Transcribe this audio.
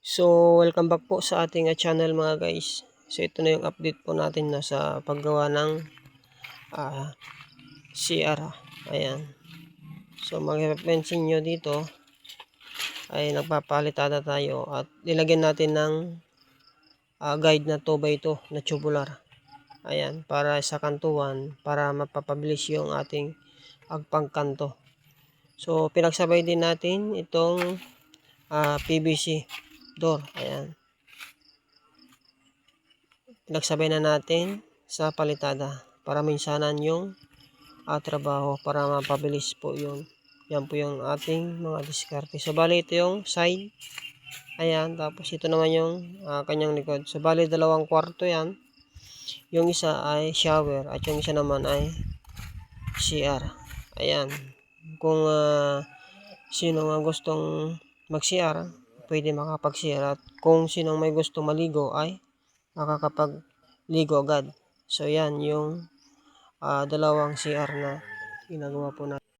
So, welcome back po sa ating channel mga guys. So, ito na yung update po natin na sa paggawa ng CR. Ayan. So, mag-pensin nyo dito ay nagpapalitada tayo at nilagyan natin ng guide na 2x2 na tubular. Ayan. Para sa kantuan, para mapapabilis yung ating agpangkanto. So, pinagsabay din natin itong PVC door. Ayan. Pinagsabay na natin sa palitada para minsanan yung trabaho para mapabilis po yun. Yan po yung ating mga diskarte. So, bali ito yung side. Ayan. Tapos ito naman yung kanyang likod. So, bali 2 kwarto yan. Yung isa ay shower at yung isa naman ay CR. Ayan. Kung sino nga gustong mag-CR, pwede makapag-CR. At kung sino may gusto maligo ay makakapagligo agad. So, yan yung dalawang CR na ginagawa po natin.